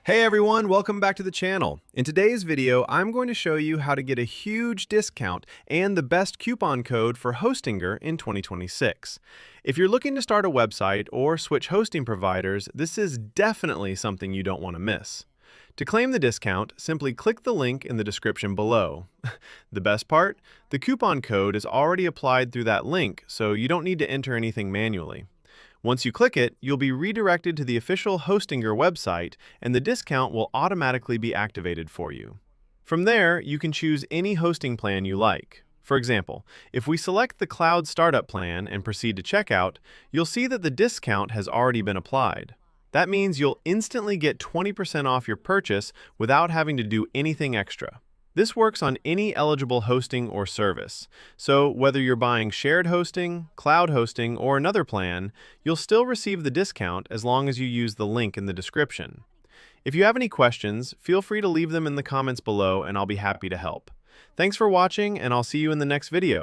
Hey everyone, welcome back to the channel. In today's video, I'm going to show you how to get a huge discount and the best coupon code for Hostinger in 2026. If you're looking to start a website or switch hosting providers, this is definitely something you don't want to miss. To claim the discount, simply click the link in the description below. The best part? The coupon code is already applied through that link, so you don't need to enter anything manually. Once you click it, you'll be redirected to the official Hostinger website, and the discount will automatically be activated for you. From there, you can choose any hosting plan you like. For example, if we select the Cloud Startup plan and proceed to checkout, you'll see that the discount has already been applied. That means you'll instantly get 20% off your purchase without having to do anything extra. This works on any eligible hosting or service, so whether you're buying shared hosting, cloud hosting, or another plan, you'll still receive the discount as long as you use the link in the description. If you have any questions, feel free to leave them in the comments below and I'll be happy to help. Thanks for watching, and I'll see you in the next video.